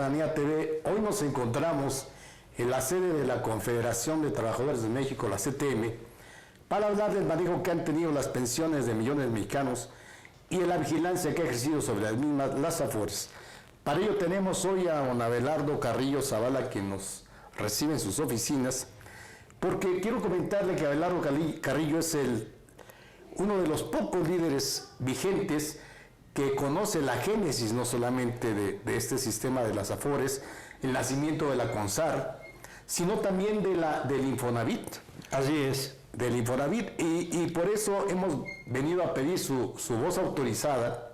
Ciudadanía TV. Hoy nos encontramos en la sede de la Confederación de Trabajadores de México, la CTM, para hablar del manejo que han tenido las pensiones de millones de mexicanos y de la vigilancia que ha ejercido sobre las mismas las AFORES. Para ello tenemos hoy a don Abelardo Carrillo Zavala, quien nos recibe en sus oficinas, porque quiero comentarle que Abelardo Carrillo es uno de los pocos líderes vigentes que conoce la génesis no solamente de este sistema de las AFORES, el nacimiento de la CONSAR, sino también del Infonavit. Así es. Del Infonavit, y por eso hemos venido a pedir su voz autorizada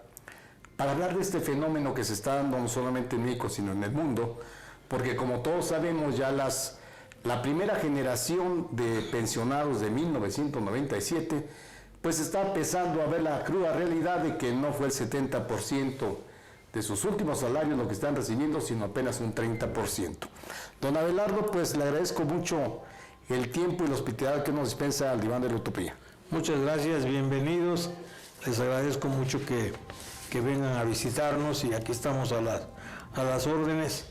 para hablar de este fenómeno que se está dando no solamente en México, sino en el mundo, porque como todos sabemos ya la primera generación de pensionados de 1997, pues está empezando a ver la cruda realidad de que no fue el 70% de sus últimos salarios lo que están recibiendo, sino apenas un 30%. Don Abelardo, pues le agradezco mucho el tiempo y la hospitalidad que nos dispensa al Diván de la Utopía. Muchas gracias, bienvenidos. Les agradezco mucho que vengan a visitarnos y aquí estamos a las órdenes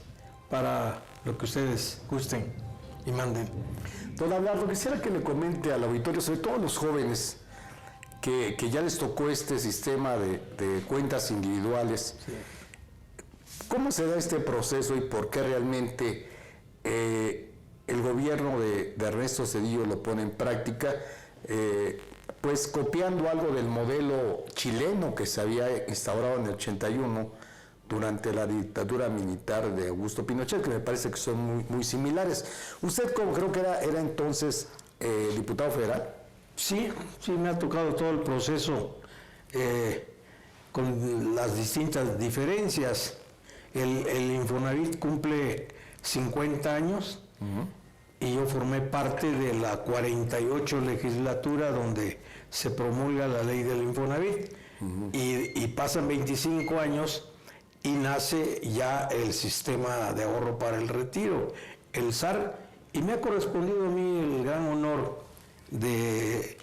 para lo que ustedes gusten y manden. Don Abelardo, quisiera que le comente al auditorio, sobre todo a los jóvenes, que ya les tocó este sistema de cuentas individuales. Sí. ¿Cómo se da este proceso y por qué realmente el gobierno de Ernesto Zedillo lo pone en práctica, pues copiando algo del modelo chileno que se había instaurado en el 81 durante la dictadura militar de Augusto Pinochet, que me parece que son muy, muy similares? Usted, como creo que era entonces diputado federal. Sí, me ha tocado todo el proceso con las distintas diferencias. El Infonavit cumple 50 años y yo formé parte de la 48 legislatura donde se promulga la ley del Infonavit y pasan 25 años y nace ya el sistema de ahorro para el retiro, el SAR, y me ha correspondido a mí el gran honor de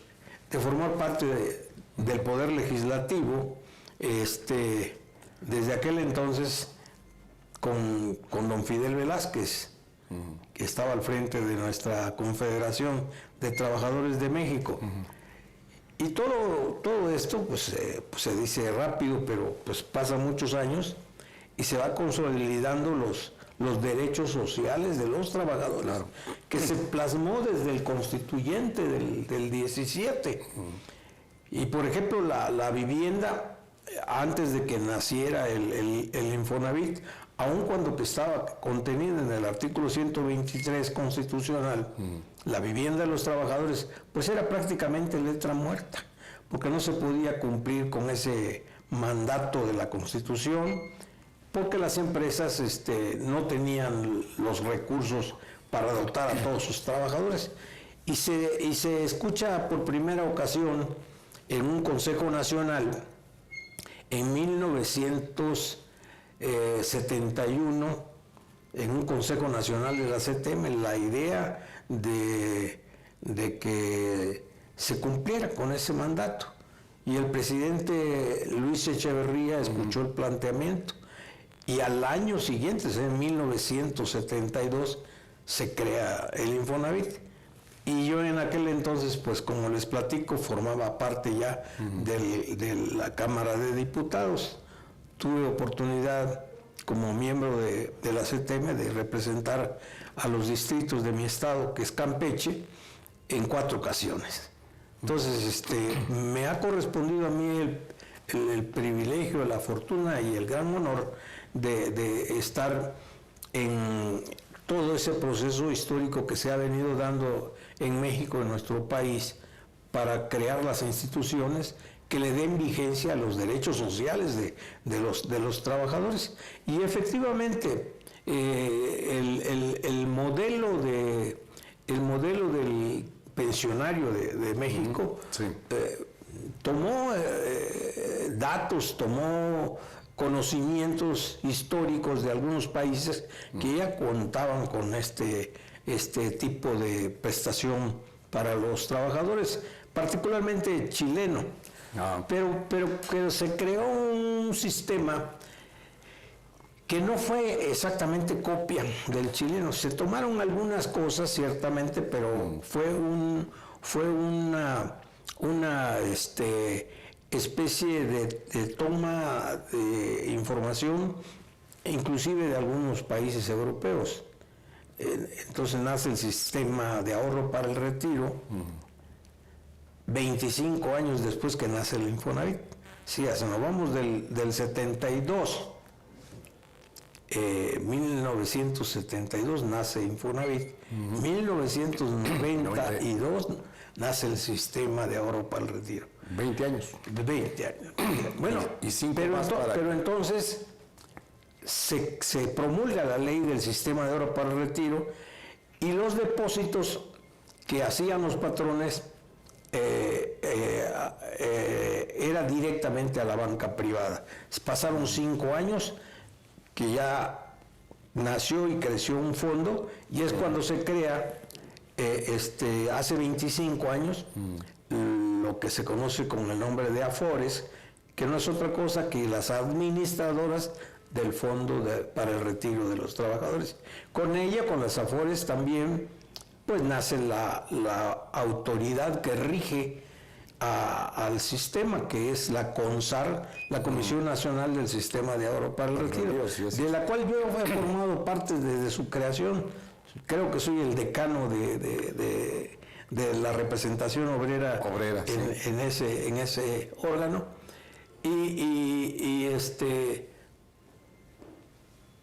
formar parte del Poder Legislativo, desde aquel entonces con don Fidel Velázquez, que estaba al frente de nuestra Confederación de Trabajadores de México. Y todo esto pues se dice rápido, pero pues pasan muchos años y se va consolidando los derechos sociales de los trabajadores, claro, que se plasmó desde el constituyente del 17. Y por ejemplo, la vivienda, antes de que naciera el Infonavit, aun cuando estaba contenida en el artículo 123 constitucional, la vivienda de los trabajadores, pues era prácticamente letra muerta, porque no se podía cumplir con ese mandato de la Constitución, porque las empresas no tenían los recursos para dotar a todos sus trabajadores. Y se escucha por primera ocasión en un Consejo Nacional en 1971, en un Consejo Nacional de la CTM, la idea de que se cumpliera con ese mandato. Y el presidente Luis Echeverría escuchó el planteamiento. Y al año siguiente, en 1972, se crea el Infonavit. Y yo en aquel entonces, pues como les platico, formaba parte ya de la Cámara de Diputados. Tuve oportunidad como miembro de la CTM de representar a los distritos de mi estado, que es Campeche, en 4 ocasiones. Entonces, me ha correspondido a mí el privilegio, la fortuna y el gran honor de estar en todo ese proceso histórico que se ha venido dando en México, en nuestro país, para crear las instituciones que le den vigencia a los derechos sociales de los trabajadores. Y efectivamente, el modelo del pensionario de México tomó datos, tomó conocimientos históricos de algunos países que ya contaban con este tipo de prestación para los trabajadores, particularmente chileno. Pero se creó un sistema que no fue exactamente copia del chileno. Se tomaron algunas cosas, ciertamente, pero fue una especie de toma de información, inclusive de algunos países europeos. Entonces nace el sistema de ahorro para el retiro, 25 años después que nace el Infonavit. Sí, nos vamos del 72, 1972 nace Infonavit, 1992 nace el sistema de ahorro para el retiro. 20 años. 20 años. Bueno, pero entonces se promulga la ley del sistema de ahorro para el retiro y los depósitos que hacían los patrones era directamente a la banca privada. Pasaron 5 años que ya nació y creció un fondo y es cuando se crea hace 25 años lo que se conoce con el nombre de Afores, que no es otra cosa que las administradoras del fondo para el retiro de los trabajadores. Con ella, con las Afores también, pues nace la autoridad que rige al sistema, que es la CONSAR, la Comisión Nacional del Sistema de Ahorro para el Retiro, de la cual yo he formado parte desde su creación. Creo que soy el decano de la representación obrera sí. en ese órgano.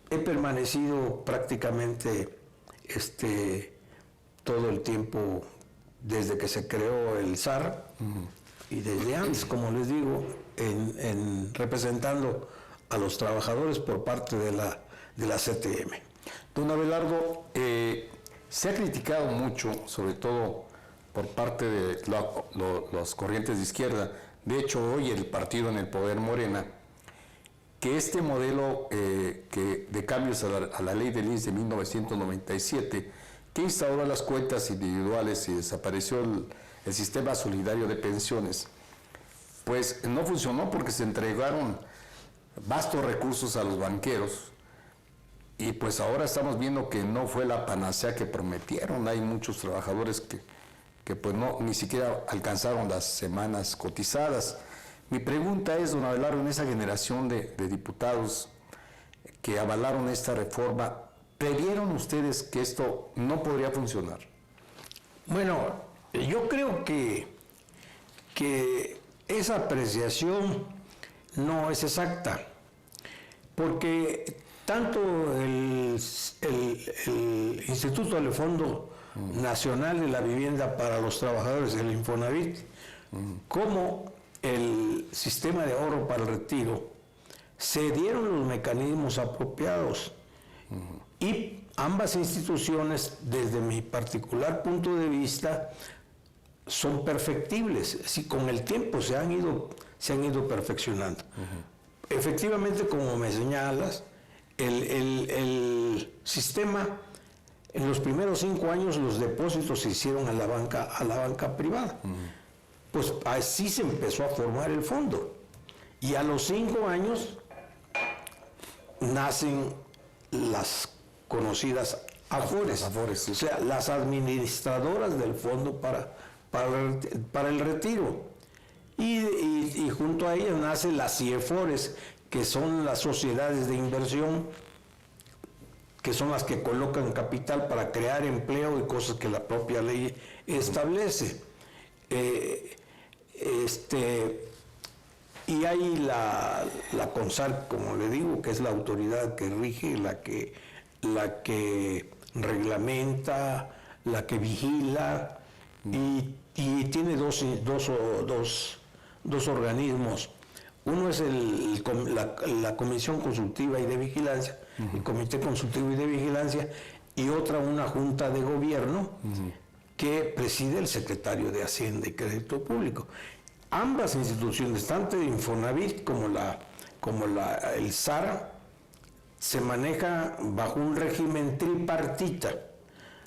He permanecido prácticamente todo el tiempo desde que se creó el SAR y desde antes, como les digo, representando a los trabajadores por parte de la CTM. Don Abelardo, se ha criticado mucho, sobre todo por parte de las corrientes de izquierda, de hecho hoy el partido en el poder, Morena, que este modelo de cambios a la ley del INSS de 1997, que instauró las cuentas individuales y desapareció el sistema solidario de pensiones, pues no funcionó porque se entregaron vastos recursos a los banqueros y pues ahora estamos viendo que no fue la panacea que prometieron. Hay muchos trabajadores que pues ni siquiera alcanzaron las semanas cotizadas. Mi pregunta es, don Abelardo, en esa generación de diputados que avalaron esta reforma, ¿previeron ustedes que esto no podría funcionar? Bueno, yo creo que esa apreciación no es exacta, porque tanto el Instituto del Fondo Nacional de la Vivienda para los Trabajadores, el Infonavit, como el sistema de ahorro para el retiro, se dieron los mecanismos apropiados y ambas instituciones, desde mi particular punto de vista, son perfectibles. Si con el tiempo se han ido perfeccionando. Efectivamente, como me señalas, el sistema, en los primeros 5 años los depósitos se hicieron a la banca privada. Pues así se empezó a formar el fondo. Y a los 5 años nacen las conocidas Afores, sí. O sea, las administradoras del fondo para el retiro. Y junto a ellas nacen las CIEFORES, que son las sociedades de inversión, que son las que colocan capital para crear empleo y cosas que la propia ley establece. Y hay la CONSAR, como le digo, que es la autoridad que rige, la que reglamenta, la que vigila, y tiene dos organismos. Uno es la Comisión Consultiva y de Vigilancia, el Comité Consultivo y de Vigilancia, y una Junta de Gobierno que preside el Secretario de Hacienda y Crédito Público. Ambas instituciones, tanto el Infonavit como el SAR, se maneja bajo un régimen tripartita.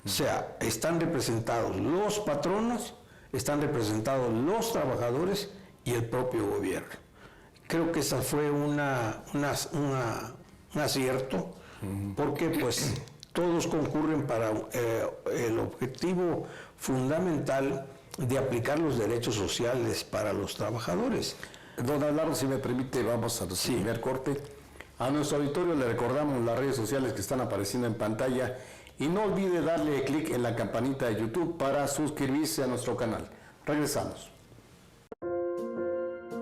O sea, están representados los patronos, están representados los trabajadores y el propio gobierno. Creo que esa fue una acierto, porque pues todos concurren para el objetivo fundamental de aplicar los derechos sociales para los trabajadores. Don Abelardo, si me permite, vamos a nuestro primer corte. A nuestro auditorio le recordamos las redes sociales que están apareciendo en pantalla y no olvide darle clic en la campanita de YouTube para suscribirse a nuestro canal. Regresamos.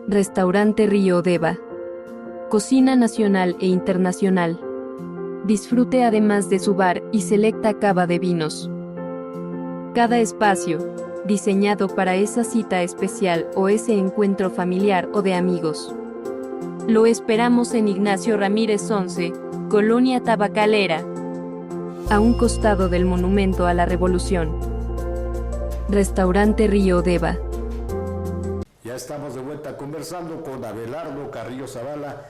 Restaurante Río Deva. Cocina nacional e internacional. Disfrute además de su bar y selecta cava de vinos. Cada espacio, diseñado para esa cita especial o ese encuentro familiar o de amigos. Lo esperamos en Ignacio Ramírez 11, Colonia Tabacalera, a un costado del Monumento a la Revolución. Restaurante Río Deva. Ya estamos de vuelta conversando con Abelardo Carrillo Zavala,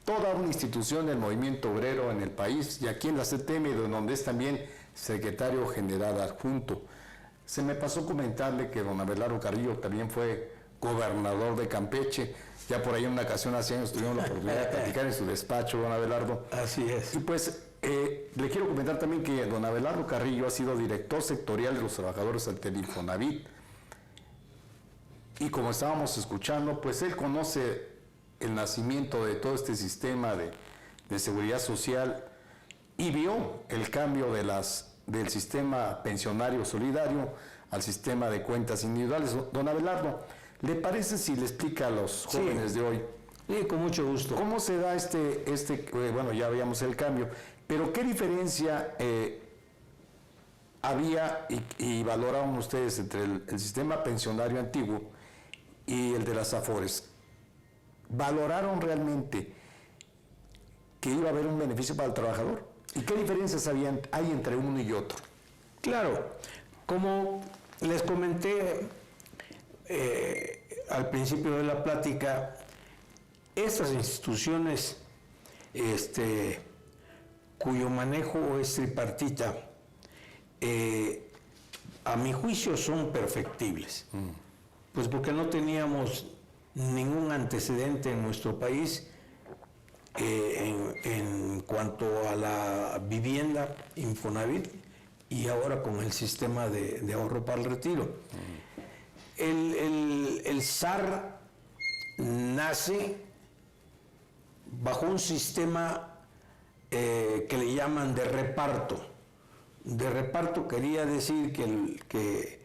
toda una institución del movimiento obrero en el país y aquí en la CTM, donde es también secretario general adjunto. Se me pasó comentarle que don Abelardo Carrillo también fue gobernador de Campeche. Ya por ahí en una ocasión hace años tuvimos la oportunidad de platicar en su despacho, don Abelardo. Así es. Y pues le quiero comentar también que don Abelardo Carrillo ha sido director sectorial de los trabajadores del Infonavit. Y como estábamos escuchando, pues él conoce el nacimiento de todo este sistema de seguridad social y vio el cambio del sistema pensionario solidario al sistema de cuentas individuales. Don Abelardo, ¿le parece si le explica a los jóvenes de hoy? Sí, con mucho gusto. ¿Cómo se da bueno, ya veíamos el cambio, pero qué diferencia había y valoraban ustedes entre el sistema pensionario antiguo y el de las AFORES? ¿Valoraron realmente que iba a haber un beneficio para el trabajador? ¿Y qué diferencias hay entre uno y otro? Claro, como les comenté al principio de la plática, estas instituciones cuyo manejo es tripartita, a mi juicio son perfectibles, pues porque no teníamos ningún antecedente en nuestro país en cuanto a la vivienda Infonavit y ahora con el sistema de ahorro para el retiro. El SAR nace bajo un sistema que le llaman de reparto. De reparto quería decir que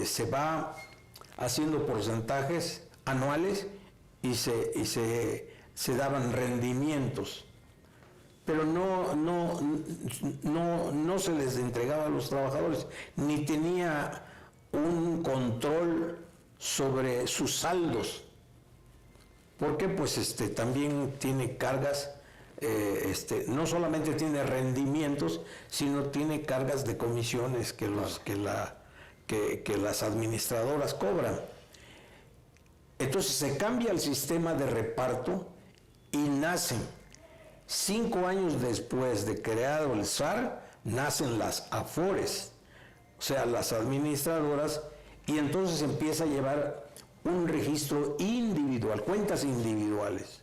se va haciendo porcentajes anuales y se daban rendimientos, pero no se les entregaba a los trabajadores, ni tenía un control sobre sus saldos. ¿Por qué? Pues también tiene cargas, no solamente tiene rendimientos, sino tiene cargas de comisiones que las administradoras cobran. Entonces se cambia el sistema de reparto y nacen, 5 años después de creado el SAR, nacen las AFORES, o sea, las administradoras, y entonces empieza a llevar un registro individual, cuentas individuales.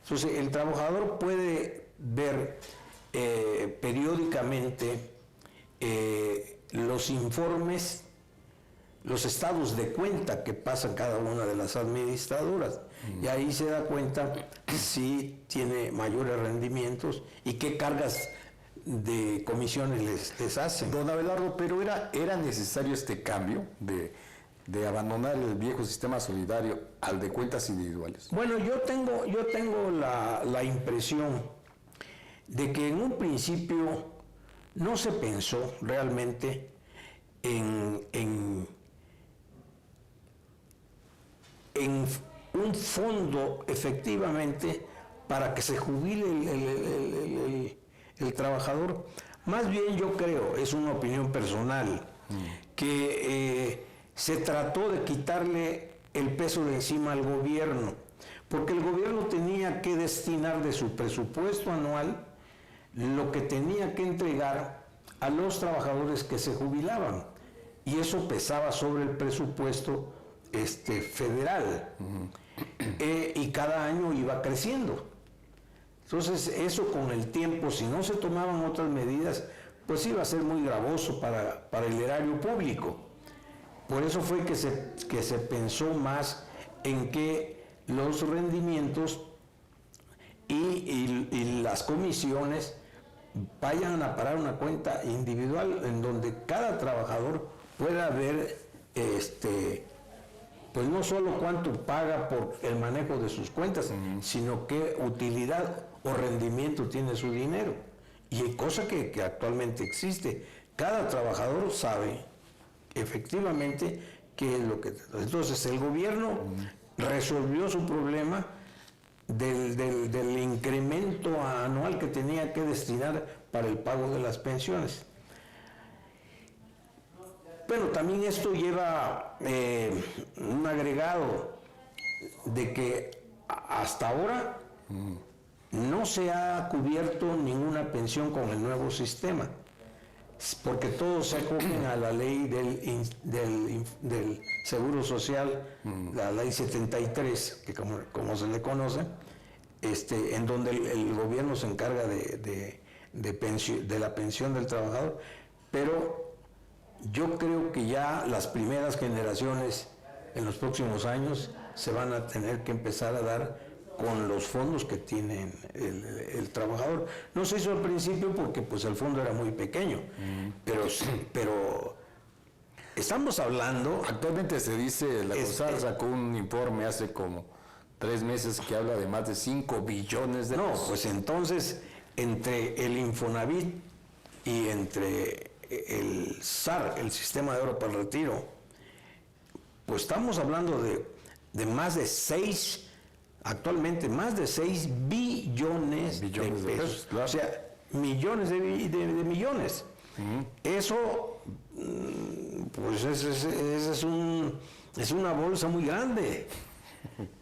Entonces el trabajador puede ver periódicamente los informes, los estados de cuenta que pasan cada una de las administradoras, y ahí se da cuenta si tiene mayores rendimientos y qué cargas de comisiones les hacen. Don Abelardo, pero ¿era necesario este cambio de abandonar el viejo sistema solidario al de cuentas individuales? Bueno, yo tengo la impresión de que en un principio no se pensó realmente en un fondo efectivamente para que se jubile el trabajador. Más bien yo creo, es una opinión personal, que se trató de quitarle el peso de encima al gobierno, porque el gobierno tenía que destinar de su presupuesto anual lo que tenía que entregar a los trabajadores que se jubilaban, y eso pesaba sobre el presupuesto federal, y cada año iba creciendo. Entonces, eso con el tiempo, si no se tomaban otras medidas, pues iba a ser muy gravoso para el erario público. Por eso fue que se pensó más en que los rendimientos y las comisiones vayan a parar una cuenta individual en donde cada trabajador pueda ver, pues no solo cuánto paga por el manejo de sus cuentas, sino qué utilidad o rendimiento tiene su dinero. Y hay cosa que actualmente existe. Cada trabajador sabe efectivamente qué es lo que... Entonces el gobierno resolvió su problema del incremento anual que tenía que destinar para el pago de las pensiones. Bueno, también esto lleva un agregado de que hasta ahora no se ha cubierto ninguna pensión con el nuevo sistema, porque todos se acogen a la ley del Seguro Social, la ley 73, que como se le conoce, en donde el gobierno se encarga de la pensión del trabajador, pero yo creo que ya las primeras generaciones en los próximos años se van a tener que empezar a dar con los fondos que tiene el trabajador. No se hizo al principio porque pues el fondo era muy pequeño, pero estamos hablando... Actualmente se dice, la CONSAR sacó un informe hace como 3 meses que habla de más de 5 billones de pesos. No, pues entonces, entre el Infonavit y entre el SAR, el Sistema de Ahorro para el Retiro, pues estamos hablando de más de 6... Actualmente más de 6 billones de pesos. Claro. O sea, millones de millones. Eso, pues es una bolsa muy grande.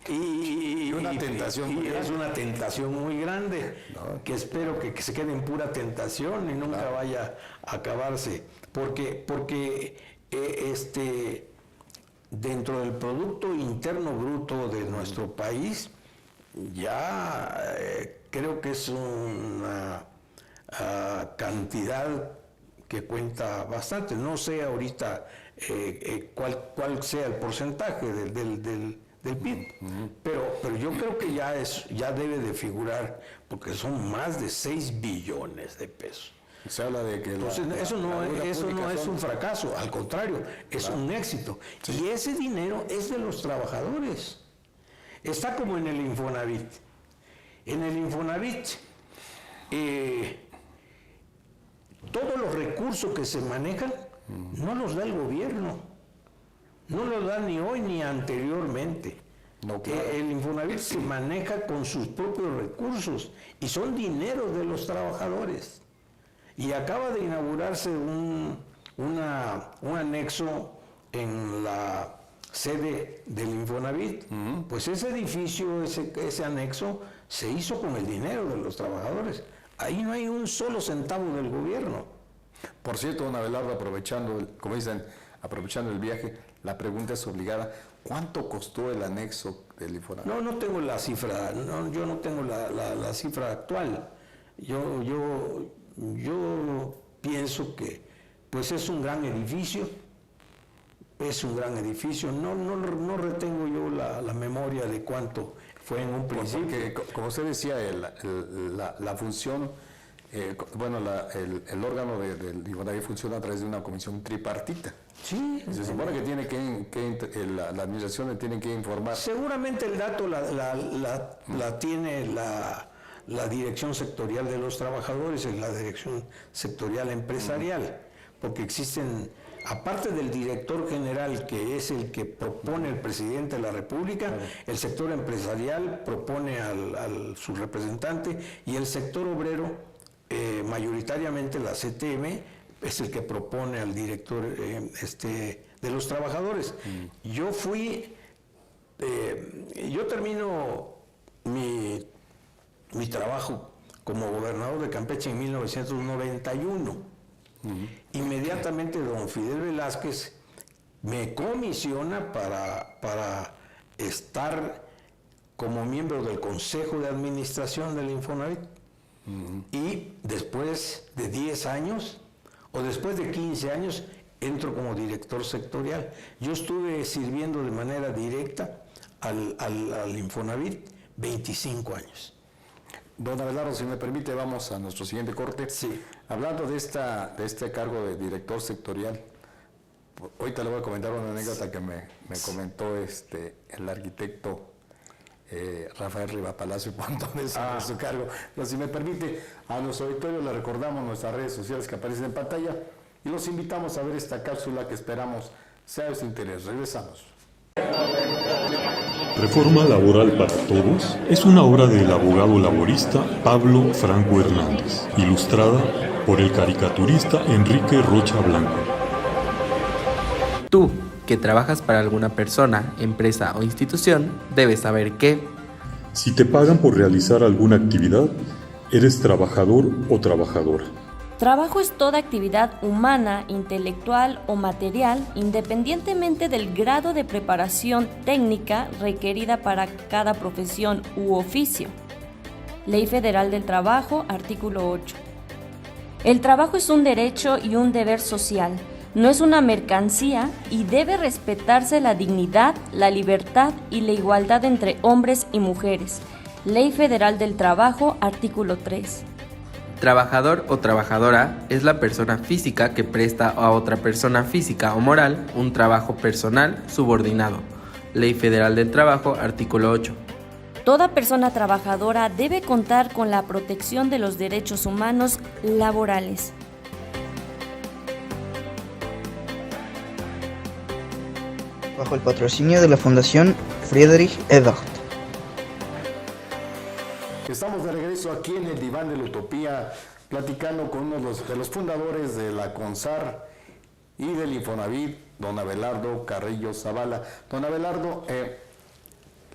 Y una tentación muy grande. Es una tentación muy grande, no, que espero que se quede en pura tentación y nunca vaya a acabarse. Porque dentro del Producto Interno Bruto de nuestro país, ya creo que es una cantidad que cuenta bastante. No sé ahorita cuál sea el porcentaje del PIB, pero yo creo que ya debe de figurar, porque son más de 6 billones de pesos. Se habla de que eso no es un fracaso, al contrario, es un éxito. Sí. Y ese dinero es de los trabajadores. Está como en el Infonavit. En el Infonavit, todos los recursos que se manejan no los da el gobierno. No los da ni hoy ni anteriormente. No, claro. El Infonavit se maneja con sus propios recursos y son dinero de los trabajadores. Y acaba de inaugurarse un anexo en la sede del Infonavit. Pues ese edificio, ese anexo, se hizo con el dinero de los trabajadores. Ahí no hay un solo centavo del gobierno. Por cierto, don Abelardo, aprovechando el viaje, la pregunta es obligada. ¿Cuánto costó el anexo del Infonavit? No tengo la cifra, yo no tengo la cifra actual. Yo pienso que pues es un gran edificio, no retengo yo la memoria de cuánto fue en un principio. Porque, como usted decía, la función, el órgano del Infonavit funciona a través de una comisión tripartita. Sí. Se supone que tiene la administración le tiene que informar. Seguramente el dato la tiene la Dirección Sectorial de los Trabajadores y la Dirección Sectorial Empresarial, porque existen, aparte del director general, que es el que propone el presidente de la República, el sector empresarial propone a su representante, y el sector obrero, mayoritariamente la CTM, es el que propone al director de los trabajadores. Yo termino mi trabajo como gobernador de Campeche en 1991. Inmediatamente don Fidel Velázquez me comisiona para estar como miembro del Consejo de Administración del Infonavit. Y después de 10 años, o después de 15 años, entro como director sectorial. Yo estuve sirviendo de manera directa al Infonavit 25 años. Don Abelardo, si me permite, vamos a nuestro siguiente corte. Sí. Hablando de este cargo de director sectorial, ahorita le voy a comentar una anécdota que me comentó el arquitecto Rafael Rivapalacio Pontones sobre su cargo. Pero si me permite, a nuestro auditorio le recordamos nuestras redes sociales que aparecen en pantalla y los invitamos a ver esta cápsula que esperamos sea de su interés. Regresamos. Reforma Laboral para Todos es una obra del abogado laborista Pablo Franco Hernández, ilustrada por el caricaturista Enrique Rocha Blanco. Tú, que trabajas para alguna persona, empresa o institución, debes saber que Si te pagan por realizar alguna actividad, eres trabajador o trabajadora. Trabajo es toda actividad humana, intelectual o material, independientemente del grado de preparación técnica requerida para cada profesión u oficio. Ley Federal del Trabajo, artículo 8. El trabajo es un derecho y un deber social. No es una mercancía y debe respetarse la dignidad, la libertad y la igualdad entre hombres y mujeres. Ley Federal del Trabajo, artículo 3. trabajador o trabajadora es la persona física que presta a otra persona física o moral un trabajo personal subordinado. Ley Federal del Trabajo, artículo 8. Toda persona trabajadora debe contar con la protección de los derechos humanos laborales. Bajo el patrocinio de la Fundación Friedrich Ebert. Estamos de regreso aquí en el Diván de la Utopía, platicando con uno de los fundadores de la CONSAR y del Infonavit, don Abelardo Carrillo Zavala. Don Abelardo,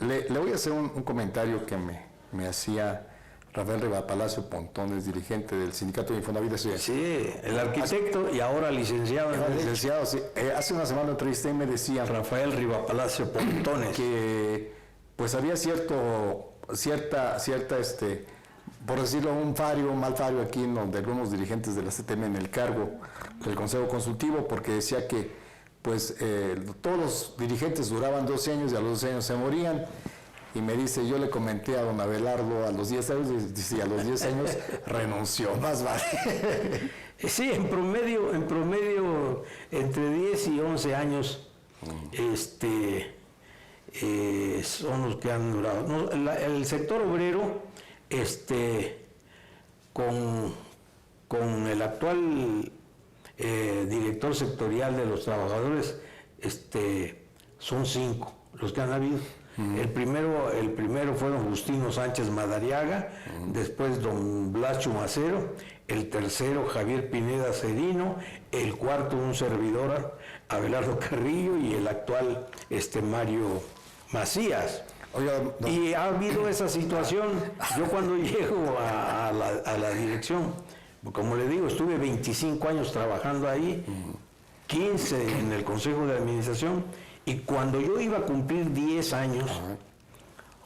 le voy a hacer un comentario que me hacía Rafael Rivapalacio Pontones, dirigente del sindicato de Infonavit. Sí, el arquitecto y ahora licenciado en Derecho. Licenciado, sí. Hace una semana lo entrevisté y me decía Rafael Rivapalacio Pontones. que pues había por decirlo, un mal fario aquí de algunos dirigentes de la CTM en el cargo del Consejo Consultivo, porque decía que pues todos los dirigentes duraban 12 años y a los 12 años se morían. Y me dice, yo le comenté a don Abelardo a los 10 años, y a los 10 años renunció, más vale. Sí, en promedio, entre 10 y 11 años, son los que han durado. No, el sector obrero, con el actual director sectorial de los trabajadores, son 5 los que han habido. El primero fue don Justino Sánchez Madariaga, después don Blas Chumacero, el tercero Javier Pineda Cedino, el cuarto un servidor Abelardo Carrillo y el actual Mario Macías. Oiga, Y ha habido esa situación. Yo cuando llego a la dirección, como le digo, estuve 25 años trabajando ahí, 15 en el Consejo de Administración. Y cuando yo iba a cumplir 10 años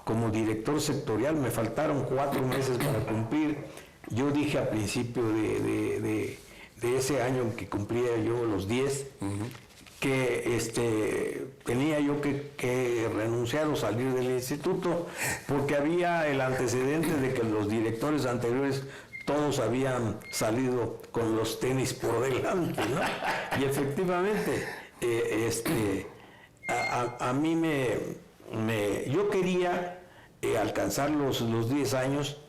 como director sectorial, me faltaron 4 meses para cumplir. Yo dije a principio de ese año en que cumplía yo los 10, que tenía yo que renunciar o salir del instituto, porque había el antecedente de que los directores anteriores todos habían salido con los tenis por delante, ¿no? Y efectivamente, a mí yo quería alcanzar los 10 años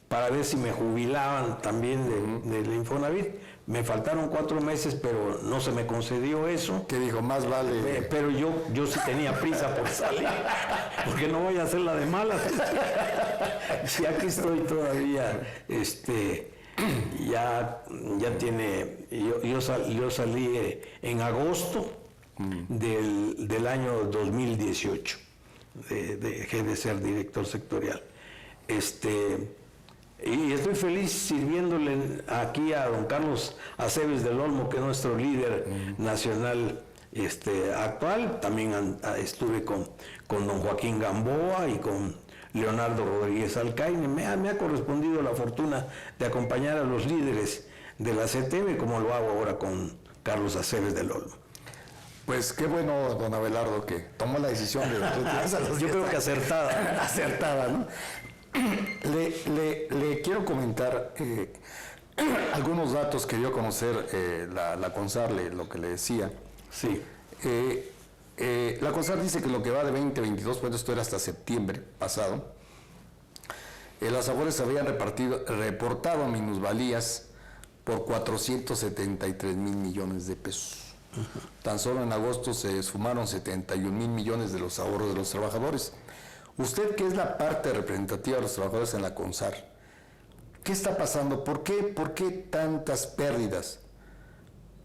para ver si me jubilaban también del Infonavit. Me faltaron 4 meses, pero no se me concedió eso. que dijo, más vale. Pero yo sí tenía prisa por salir, porque no voy a hacer la de malas. Si aquí estoy todavía, ya tiene, yo salí en agosto del año 2018, dejé de ser director sectorial. Y estoy feliz sirviéndole aquí a don Carlos Aceves del Olmo, que es nuestro líder nacional actual. También estuve con don Joaquín Gamboa y con Leonardo Rodríguez Alcaine. Me ha correspondido la fortuna de acompañar a los líderes de la CTM, como lo hago ahora con Carlos Aceves del Olmo. Pues qué bueno, don Abelardo, que tomó la decisión de Yo creo que acertada. Acertada, ¿no? Le quiero comentar algunos datos que dio a conocer la CONSAR, lo que le decía. Sí. La CONSAR dice que lo que va de 2022, pues esto era hasta septiembre pasado, las Afores habían reportado minusvalías por 473 mil millones de pesos. Tan solo en agosto se esfumaron 71 mil millones de los ahorros de los trabajadores. Usted, que es la parte representativa de los trabajadores en la CONSAR, ¿qué está pasando? ¿Por qué tantas pérdidas?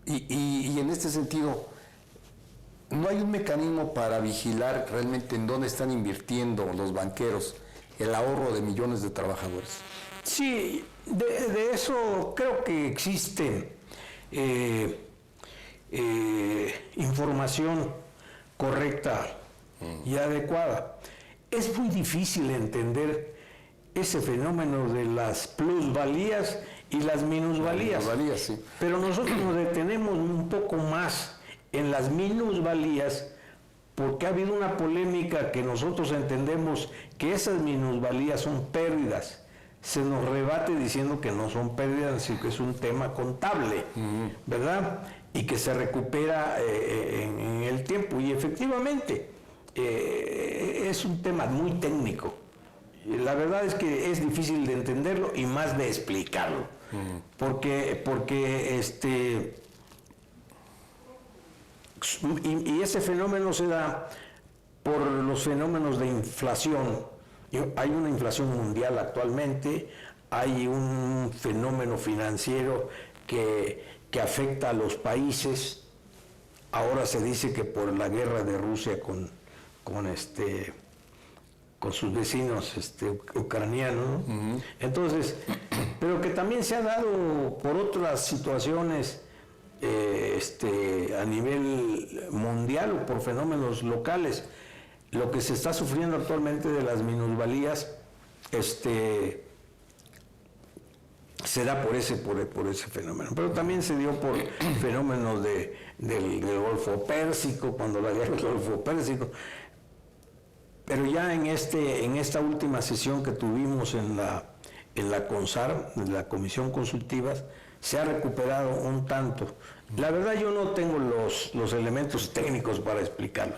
Y en este sentido, ¿no hay un mecanismo para vigilar realmente en dónde están invirtiendo los banqueros el ahorro de millones de trabajadores? Sí, de eso creo que existe información correcta y adecuada. Es muy difícil entender ese fenómeno de las plusvalías y las minusvalías. Sí. Pero nosotros nos detenemos un poco más en las minusvalías porque ha habido una polémica que nosotros entendemos que esas minusvalías son pérdidas. Se nos rebate diciendo que no son pérdidas, sino que es un tema contable, ¿verdad? Y que se recupera en el tiempo. Y efectivamente, es un tema muy técnico. La verdad es que es difícil de entenderlo y más de explicarlo. Porque ese fenómeno se da por los fenómenos de inflación. Hay una inflación mundial actualmente, hay un fenómeno financiero que afecta a los países. Ahora se dice que por la guerra de Rusia con sus vecinos ucranianos, ¿no? Entonces, pero que también se ha dado por otras situaciones a nivel mundial o por fenómenos locales. Lo que se está sufriendo actualmente de las minusvalías se da por ese fenómeno, pero también se dio por fenómenos del Golfo Pérsico, cuando la guerra del Golfo Pérsico. Pero ya en esta última sesión que tuvimos en la CONSAR, en la Comisión Consultiva, se ha recuperado un tanto. La verdad yo no tengo los elementos técnicos para explicarlo,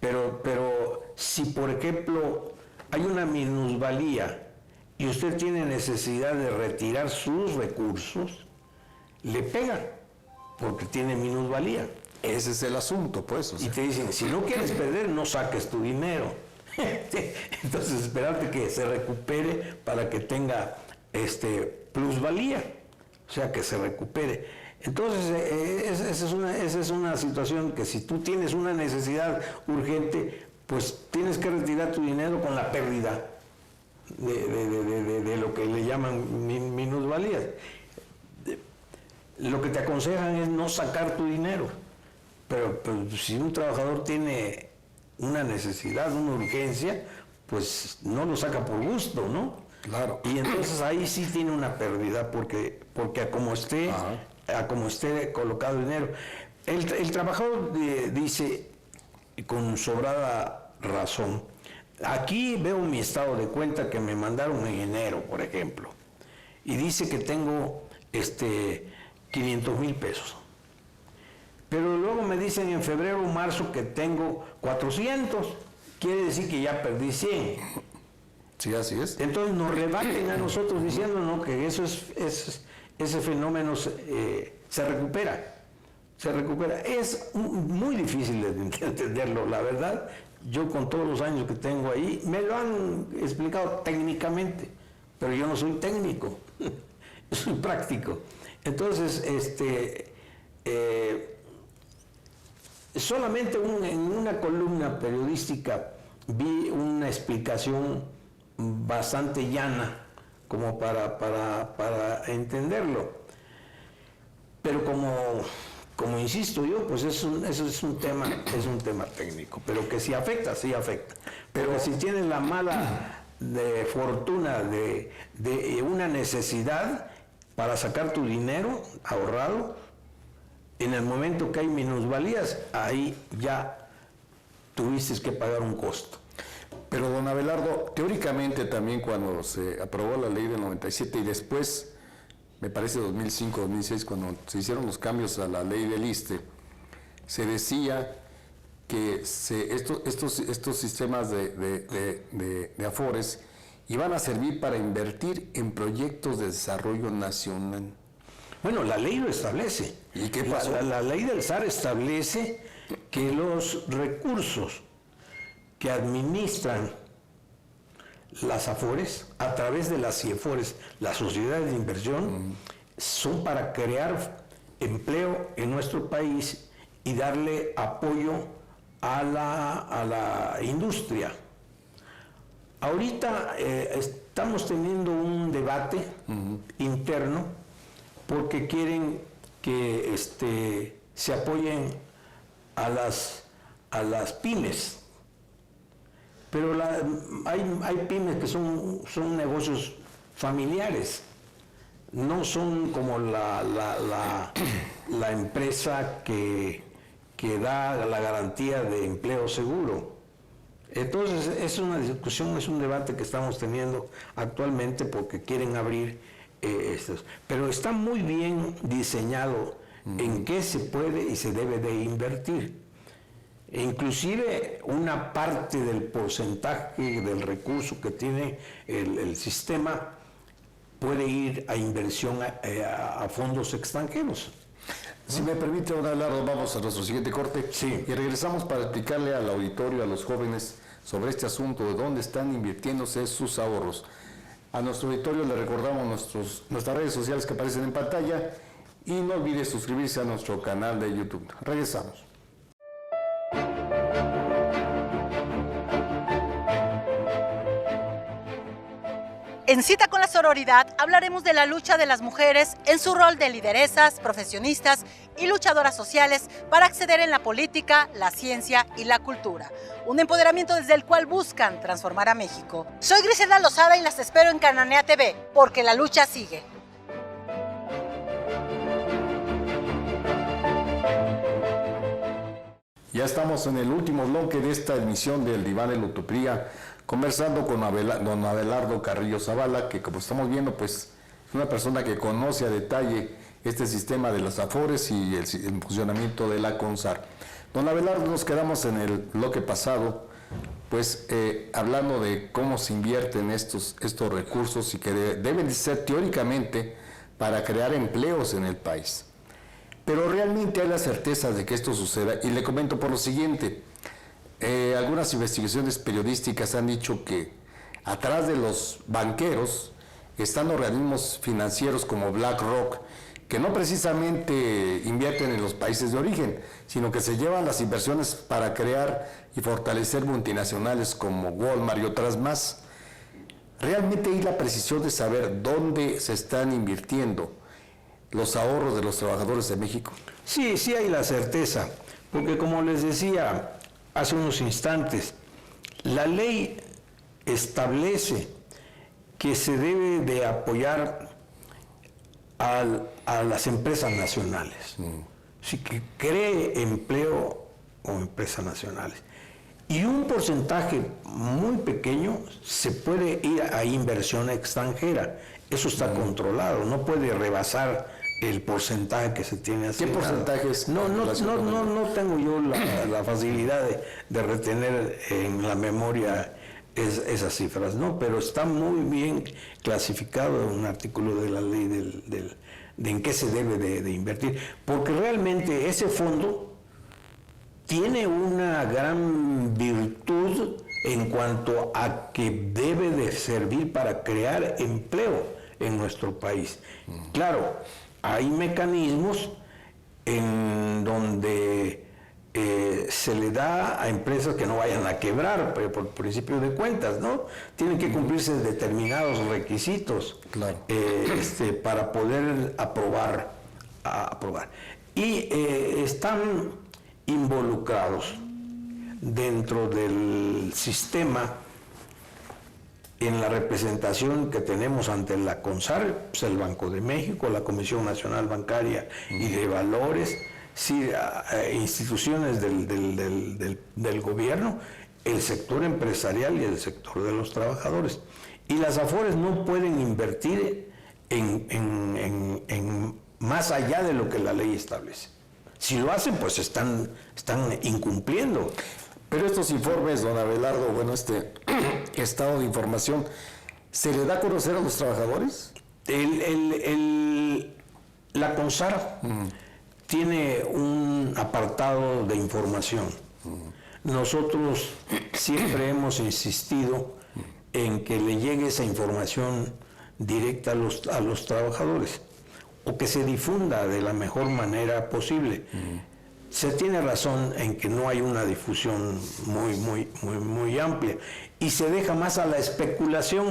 pero si por ejemplo hay una minusvalía y usted tiene necesidad de retirar sus recursos, le pega porque tiene minusvalía. Ese es el asunto, pues. Y te dicen, si no quieres perder, no saques tu dinero. Entonces, esperarte que se recupere para que tenga plusvalía, o sea, que se recupere. Entonces, esa es una situación que si tú tienes una necesidad urgente, pues tienes que retirar tu dinero con la pérdida de lo que le llaman minusvalías. Lo que te aconsejan es no sacar tu dinero, pero si un trabajador tiene una necesidad, una urgencia, pues no lo saca por gusto, ¿no? Claro. Y entonces ahí sí tiene una pérdida porque a como esté colocado dinero. El trabajador dice con sobrada razón, aquí veo mi estado de cuenta que me mandaron en enero, por ejemplo, y dice que tengo 500,000 pesos. Pero luego me dicen en febrero o marzo que tengo 400, quiere decir que ya perdí 100. Sí, así es. Entonces nos rebaten a nosotros diciéndonos que ese fenómeno se recupera. Es muy difícil de entenderlo, la verdad. Yo con todos los años que tengo ahí, me lo han explicado técnicamente, pero yo no soy técnico, soy práctico. Entonces, solamente en una columna periodística vi una explicación bastante llana como para entenderlo, pero como insisto yo, pues eso es un tema técnico, pero que sí afecta, pero si tienes la mala de fortuna, de una necesidad para sacar tu dinero ahorrado, en el momento que hay minusvalías, ahí ya tuviste que pagar un costo. Pero don Abelardo, teóricamente también cuando se aprobó la ley del 97 y después, me parece 2005, 2006, cuando se hicieron los cambios a la ley del ISSSTE, se decía que estos sistemas de afores iban a servir para invertir en proyectos de desarrollo nacional. Bueno, la ley lo establece. ¿Y qué pasó? La ley del SAR establece que los recursos que administran las AFORES, a través de las CIEFORES, las sociedades de inversión, son para crear empleo en nuestro país y darle apoyo a la industria. Ahorita estamos teniendo un debate interno porque quieren que se apoyen a las pymes. Pero hay pymes que son negocios familiares, no son como la empresa que da la garantía de empleo seguro. Entonces es una discusión, es un debate que estamos teniendo actualmente porque quieren abrir estos. Pero está muy bien diseñado en qué se puede y se debe de invertir. E inclusive una parte del porcentaje del recurso que tiene el sistema puede ir a inversión a fondos extranjeros. Si me permite, don Abelardo, vamos a nuestro siguiente corte. Sí. Y regresamos para explicarle al auditorio, a los jóvenes, sobre este asunto de dónde están invirtiéndose sus ahorros. A nuestro auditorio le recordamos nuestras redes sociales que aparecen en pantalla y no olvide suscribirse a nuestro canal de YouTube. Regresamos. En Cita con la Sororidad hablaremos de la lucha de las mujeres en su rol de lideresas, profesionistas y luchadoras sociales para acceder en la política, la ciencia y la cultura. Un empoderamiento desde el cual buscan transformar a México. Soy Griselda Lozada y las espero en Cananea TV, porque la lucha sigue. Ya estamos en el último bloque de esta emisión del Diván de la Utopía, conversando con don Abelardo Carrillo Zavala, que como estamos viendo, pues es una persona que conoce a detalle este sistema de las AFORES y el funcionamiento de la CONSAR. Don Abelardo, nos quedamos en el bloque pasado, pues hablando de cómo se invierten estos recursos y que deben ser teóricamente para crear empleos en el país. Pero realmente hay la certeza de que esto suceda, y le comento por lo siguiente. Algunas investigaciones periodísticas han dicho que atrás de los banqueros están organismos financieros como BlackRock, que no precisamente invierten en los países de origen, sino que se llevan las inversiones para crear y fortalecer multinacionales como Walmart y otras más. Realmente hay la precisión de saber dónde se están invirtiendo los ahorros de los trabajadores de México. Sí, sí hay la certeza, porque como les decía hace unos instantes, la ley establece que se debe de apoyar a las empresas nacionales, sí, que cree empleo o empresas nacionales. Y un porcentaje muy pequeño se puede ir a inversión extranjera. Eso está controlado, no puede rebasar el porcentaje que se tiene asignado. ¿Qué porcentaje es? No tengo yo la facilidad de retener en la memoria esas cifras, ¿no? Pero está muy bien clasificado en un artículo de la ley de en qué se debe de invertir, porque realmente ese fondo tiene una gran virtud en cuanto a que debe de servir para crear empleo en nuestro país. Claro, hay mecanismos en donde se le da a empresas que no vayan a quebrar, pero por principio de cuentas, ¿no? Tienen que cumplirse determinados requisitos, claro, para poder aprobar. Y están involucrados dentro del sistema en la representación que tenemos ante la CONSAR, pues el Banco de México, la Comisión Nacional Bancaria y de Valores, sí, instituciones del gobierno, el sector empresarial y el sector de los trabajadores. Y las AFORES no pueden invertir en más allá de lo que la ley establece. Si lo hacen, pues están incumpliendo. Pero estos informes, don Abelardo, bueno, este estado de información, ¿se le da a conocer a los trabajadores? La CONSAR tiene un apartado de información. Nosotros siempre hemos insistido en que le llegue esa información directa a los trabajadores, o que se difunda de la mejor manera posible. Se tiene razón en que no hay una difusión muy amplia, y se deja más a la especulación,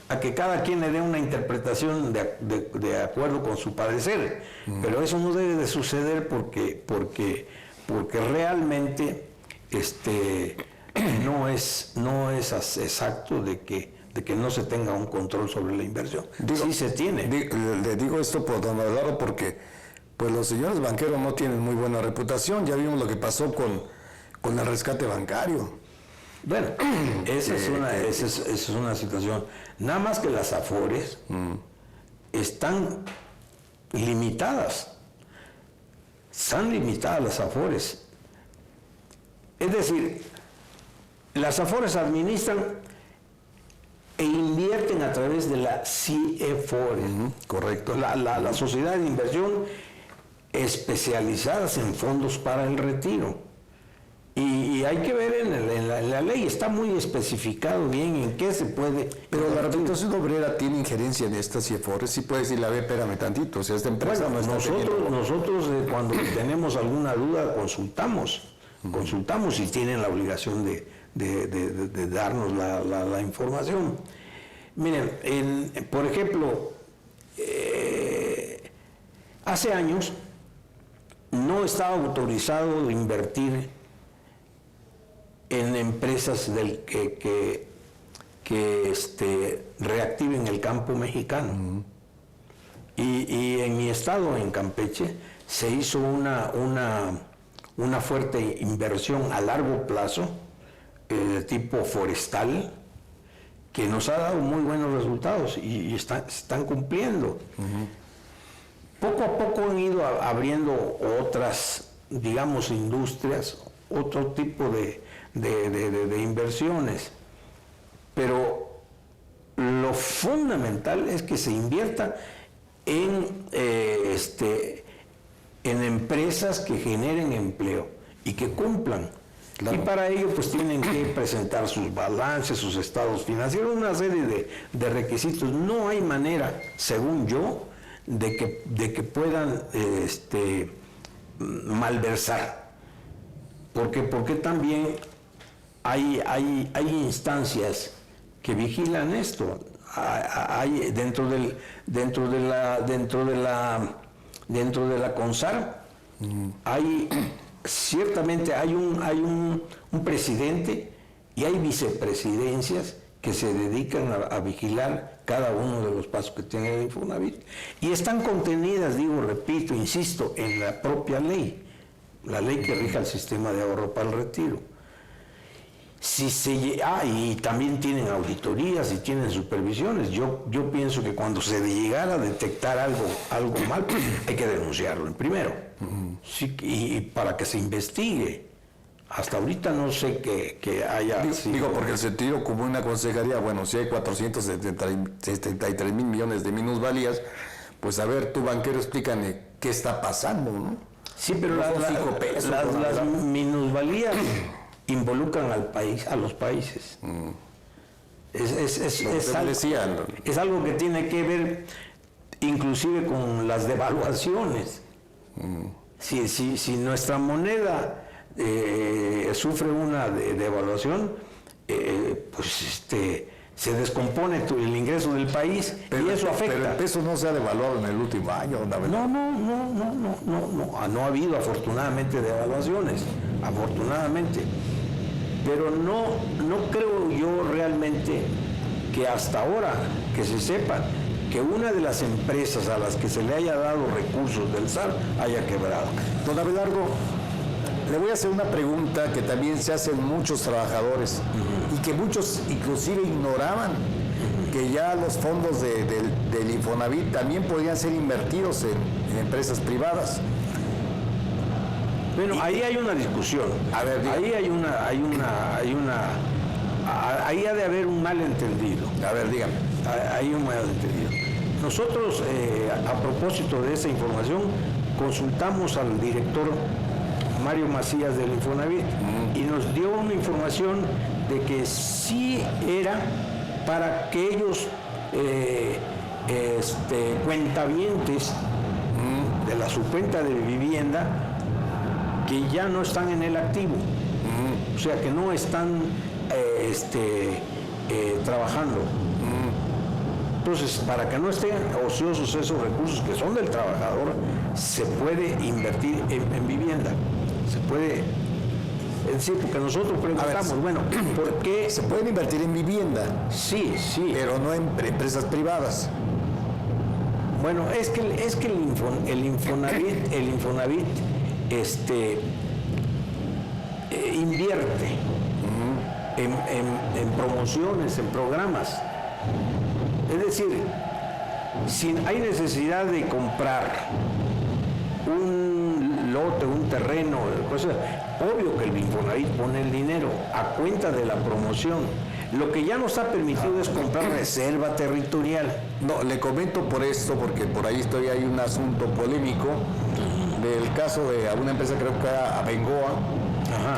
a que cada quien le dé una interpretación de acuerdo con su parecer. Pero eso no debe de suceder porque realmente no es exacto de que no se tenga un control sobre la inversión. Sí se tiene. Le digo esto por don Abelardo porque pues los señores banqueros no tienen muy buena reputación. Ya vimos lo que pasó con el rescate bancario. Bueno, esa es una situación. Nada más que las AFORES están limitadas. Están limitadas las AFORES. Es decir, las AFORES administran e invierten a través de la CIEFORES. Correcto. La sociedad de inversión especializadas en fondos para el retiro. Y hay que ver en la ley, está muy especificado bien en qué se puede... Pero la reputación obrera tiene injerencia en estas CIEFORES. Sí puede decirle, a ver, espérame tantito, o sea, esta empresa bueno, no está nosotros cuando tenemos alguna duda consultamos y tienen la obligación de darnos la información. Miren, por ejemplo, hace años no estaba autorizado invertir en empresas que reactiven el campo mexicano. Y en mi estado, en Campeche, se hizo una fuerte inversión a largo plazo, de tipo forestal, que nos ha dado muy buenos resultados y están cumpliendo. Poco a poco han ido abriendo otras, digamos, industrias, otro tipo de inversiones, pero lo fundamental es que se invierta en empresas que generen empleo y que cumplan. Claro. Y para ello pues tienen que presentar sus balances, sus estados financieros, una serie de requisitos. No hay manera, según yo, de que puedan malversar, porque también hay instancias que vigilan esto. Hay dentro de la CONSAR ciertamente hay un presidente y hay vicepresidencias que se dedican a vigilar cada uno de los pasos que tiene el Infonavit, y están contenidas, repito, insisto, en la propia ley, la ley que rija el sistema de ahorro para el retiro. Y también tienen auditorías y tienen supervisiones. Yo pienso que cuando se llegara a detectar algo mal, pues hay que denunciarlo en primero. Sí, y para que se investigue. Hasta ahorita no sé que haya... Digo, porque el sentido común aconsejaría, bueno, si hay 473 mil millones de minusvalías, pues a ver, tu banquero, explícame qué está pasando, ¿no? Sí, pero las minusvalías involucran al país, a los países. Es algo que tiene que ver inclusive con las devaluaciones. Si nuestra moneda sufre una devaluación, pues se descompone el ingreso del país, y eso afecta. Pero el peso no se ha devaluado en el último año, ¿no? No ha habido afortunadamente devaluaciones, afortunadamente. Pero no creo yo realmente que hasta ahora, que se sepa, que una de las empresas a las que se le haya dado recursos del SAR haya quebrado. Don Abelardo, le voy a hacer una pregunta que también se hacen muchos trabajadores y que muchos inclusive ignoraban, que ya los fondos del Infonavit también podían ser invertidos en empresas privadas. Bueno, ahí hay una discusión. A ver, ahí ahí ha de haber un malentendido. A ver, dígame. Hay un malentendido. Nosotros, a propósito de esa información, consultamos al director Mario Macías del Infonavit y nos dio una información de que sí era para aquellos cuentavientes de la subcuenta de vivienda que ya no están en el activo, o sea, que no están trabajando. Entonces, para que no estén ociosos esos recursos que son del trabajador, se puede invertir en vivienda. Se puede, es decir, porque nosotros preguntamos, bueno, ¿por qué? Se pueden invertir en vivienda. Sí, sí. Pero no en empresas privadas. Bueno, es que el Infonavit invierte en promociones, en programas. Es decir, si hay necesidad de comprar un lote, un terreno, cosas, obvio que el Infonavit pone el dinero a cuenta de la promoción. Lo que ya no está permitido es comprar reserva territorial. No, le comento por esto, porque por ahí hay un asunto polémico del caso de alguna empresa, creo que era Abengoa,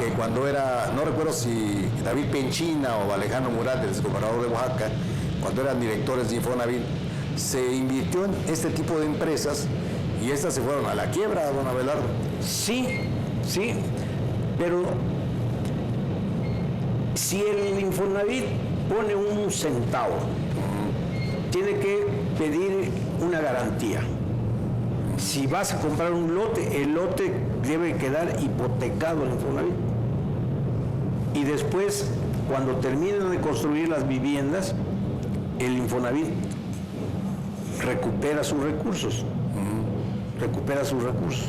que cuando era, no recuerdo si David Penchina o Alejandro Murat, el gobernador de Oaxaca, cuando eran directores de Infonavit, se invirtió en este tipo de empresas y estas se fueron a la quiebra, don Abelardo. Sí, sí, pero si el Infonavit pone un centavo, tiene que pedir una garantía. Si vas a comprar un lote, el lote debe quedar hipotecado en Infonavit. Y después, cuando terminen de construir las viviendas, el Infonavit recupera sus recursos. Recupera sus recursos.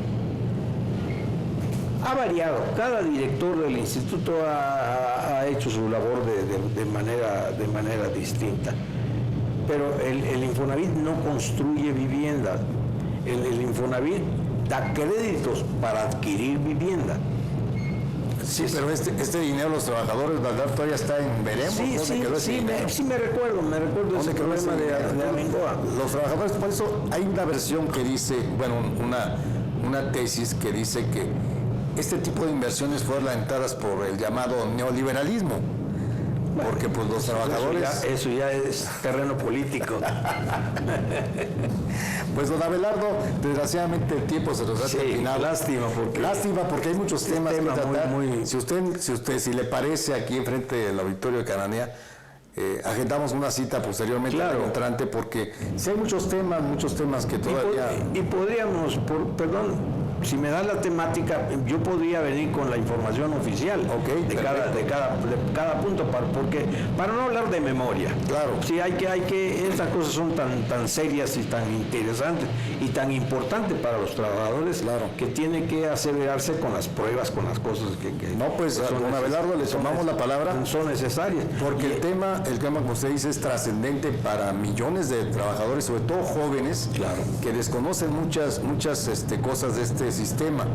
Ha variado. Cada director del instituto ha hecho su labor de manera distinta. Pero el Infonavit no construye vivienda. El Infonavit da créditos para adquirir vivienda. Sí, pero este dinero los trabajadores, ¿verdad? Todavía está en veremos. Sí, me recuerdo ese problema de Abengoa. Los trabajadores, por eso hay una versión que dice, bueno, una tesis que dice que este tipo de inversiones fueron alentadas por el llamado neoliberalismo. Porque pues los trabajadores... Eso ya es terreno político. Pues don Abelardo, desgraciadamente el tiempo se nos ha terminado. Lástima porque hay muchos temas que tratar. Muy... Si le parece, aquí enfrente del auditorio de Cananea, agendamos una cita posteriormente al encontrante, porque si hay muchos temas que todavía... Y podríamos, perdón, si me da la temática, yo podría venir con la información oficial de cada punto, porque para no hablar de memoria. Claro. Sí, estas cosas son tan serias y tan interesantes y tan importantes para los trabajadores, que tiene que aseverarse con las pruebas, con las cosas que no, pues a don Abelardo le tomamos la palabra. Son necesarias. Porque el tema, como usted dice, es trascendente para millones de trabajadores, sobre todo jóvenes, que desconocen muchas cosas de este sistema.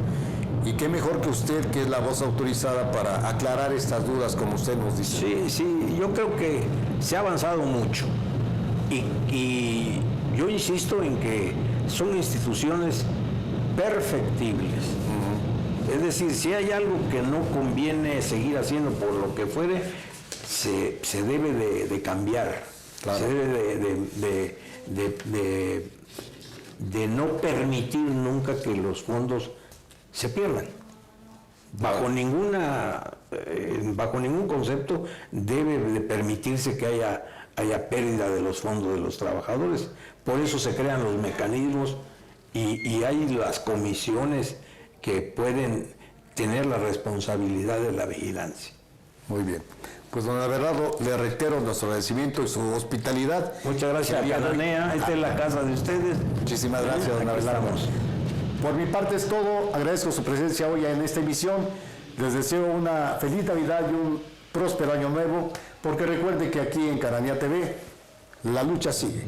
Y qué mejor que usted, que es la voz autorizada para aclarar estas dudas, como usted nos dice. Sí, yo creo que se ha avanzado mucho. Y yo insisto en que son instituciones perfectibles. Es decir, si hay algo que no conviene seguir haciendo por lo que fuere, se debe de cambiar. Se debe de no permitir nunca que los fondos se pierdan. Bajo ningún concepto debe de permitirse que haya pérdida de los fondos de los trabajadores. Por eso se crean los mecanismos y hay las comisiones que pueden tener la responsabilidad de la vigilancia. Muy bien. Pues don Abelardo, le reitero nuestro agradecimiento y su hospitalidad. Muchas gracias, Cananea. Esta es la casa de ustedes. Muchísimas gracias, don Abelardo. Por mi parte es todo. Agradezco su presencia hoy en esta emisión. Les deseo una feliz Navidad y un próspero año nuevo, porque recuerde que aquí en Cananea TV la lucha sigue.